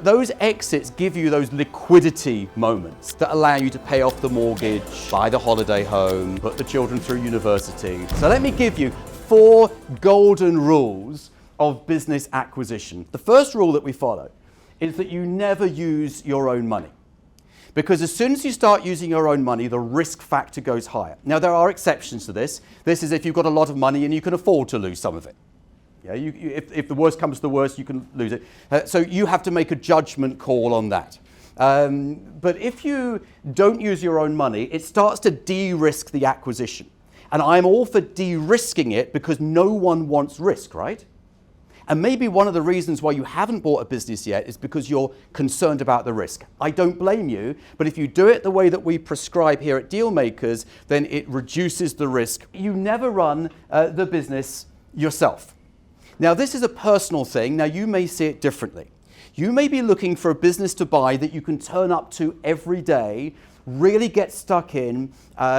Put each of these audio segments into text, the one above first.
Those exits give you those liquidity moments that allow you to pay off the mortgage, buy the holiday home, put the children through university. So let me give you 4 golden rules of business acquisition. The first rule that we follow is that you never use your own money. Because as soon as you start using your own money, the risk factor goes higher. Now, there are exceptions to this. This is if you've got a lot of money and you can afford to lose some of it. Yeah, if the worst comes to the worst, you can lose it. So you have to make a judgment call on that. But if you don't use your own money, it starts to de-risk the acquisition. And I'm all for de-risking it because no one wants risk, right? And maybe one of the reasons why you haven't bought a business yet is because you're concerned about the risk. I don't blame you, but if you do it the way that we prescribe here at Dealmakers, then it reduces the risk. You never run the business yourself. Now, this is a personal thing. Now, you may see it differently. You may be looking for a business to buy that you can turn up to every day, really get stuck in,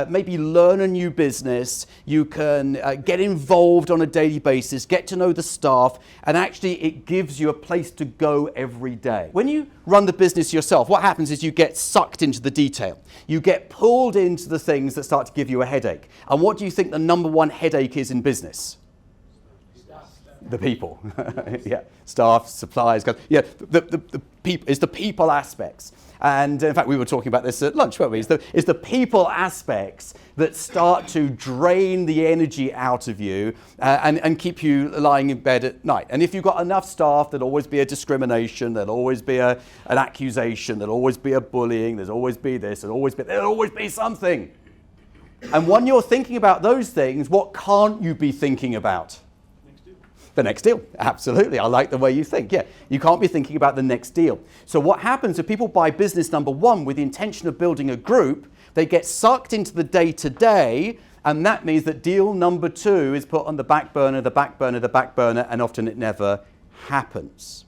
maybe learn a new business. You can get involved on a daily basis, get to know the staff, and actually it gives you a place to go every day. When you run the business yourself, what happens is you get sucked into the detail. You get pulled into the things that start to give you a headache. And what do you think the number one headache is in business? The people. Yeah, staff, suppliers. Yeah, the people is the people aspects. And in fact, we were talking about this at lunch, weren't we? It's the people aspects that start to drain the energy out of you and keep you lying in bed at night. And if you've got enough staff, there'll always be a discrimination, there'll always be an accusation, there'll always be a bullying, there'll always be this, there'll always be something. And when you're thinking about those things, what can't you be thinking about? The next deal. Absolutely. I like the way you think. Yeah, you can't be thinking about the next deal. So what happens if people buy business number 1 with the intention of building a group, they get sucked into the day-to-day, and that means that deal number 2 is put on the back burner, and often it never happens.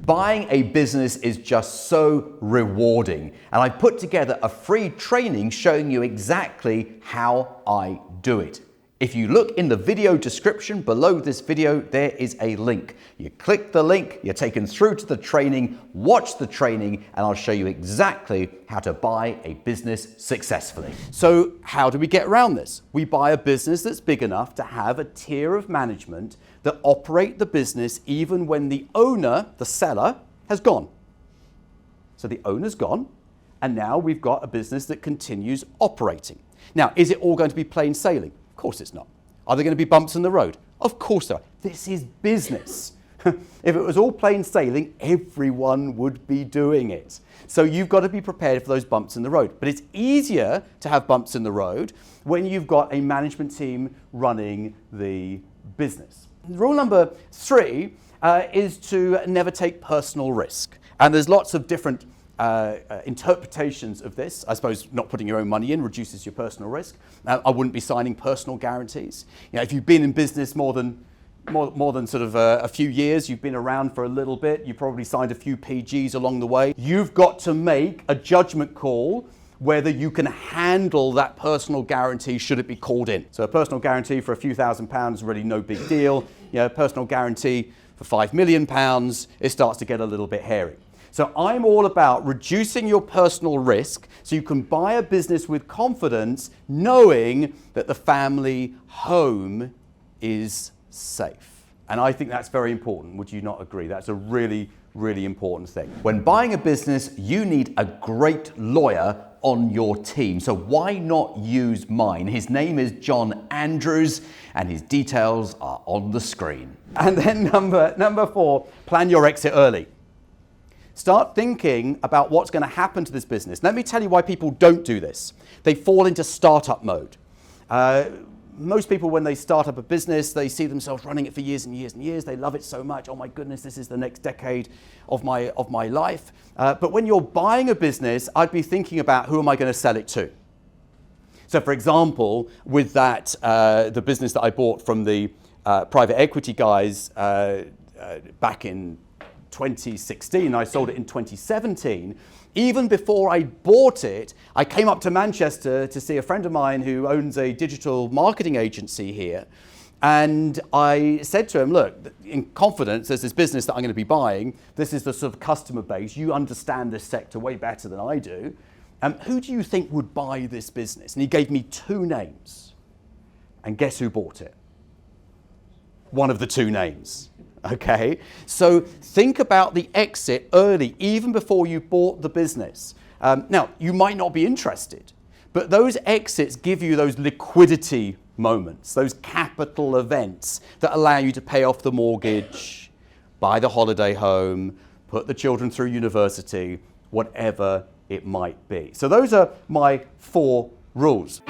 Buying a business is just so rewarding, and I put together a free training showing you exactly how I do it. If you look in the video description below this video, there is a link. You click the link, you're taken through to the training, watch the training, and I'll show you exactly how to buy a business successfully. So how do we get around this? We buy a business that's big enough to have a tier of management that operate the business even when the owner, the seller, has gone. So the owner's gone, and now we've got a business that continues operating. Now, is it all going to be plain sailing? Of course it's not. Are there going to be bumps in the road? Of course there are. This is business. If it was all plain sailing, everyone would be doing it. So you've got to be prepared for those bumps in the road. But it's easier to have bumps in the road when you've got a management team running the business. Rule number 3 is to never take personal risk. And there's lots of different interpretations of this. I suppose not putting your own money in reduces your personal risk. I wouldn't be signing personal guarantees. You know, if you've been in business more than sort of a few years, you've been around for a little bit, you probably signed a few PGs along the way. You've got to make a judgment call whether you can handle that personal guarantee should it be called in. So a personal guarantee for a few £1,000s is really no big deal. You know, a personal guarantee for £5 million, it starts to get a little bit hairy. So I'm all about reducing your personal risk so you can buy a business with confidence knowing that the family home is safe. And I think that's very important. Would you not agree? That's a really, really important thing. When buying a business, you need a great lawyer on your team. So why not use mine? His name is John Andrews and his details are on the screen. And then number 4, plan your exit early. Start thinking about what's going to happen to this business. Let me tell you why people don't do this. They fall into startup mode. Most people, when they start up a business, they see themselves running it for years and years and years. They love it so much. Oh my goodness, this is the next decade of my life. But when you're buying a business, I'd be thinking about who am I going to sell it to? So for example, with that, the business that I bought from the private equity guys back in 2016, I sold it in 2017. Even before I bought it, I came up to Manchester to see a friend of mine who owns a digital marketing agency here. And I said to him, look, in confidence, there's this business that I'm going to be buying. This is the sort of customer base. You understand this sector way better than I do. Who do you think would buy this business? And he gave me 2 names. And guess who bought it? One of the 2 names. Okay? So think about the exit early, even before you bought the business. Now, you might not be interested, but those exits give you those liquidity moments, those capital events that allow you to pay off the mortgage, buy the holiday home, put the children through university, whatever it might be. So those are my 4 rules.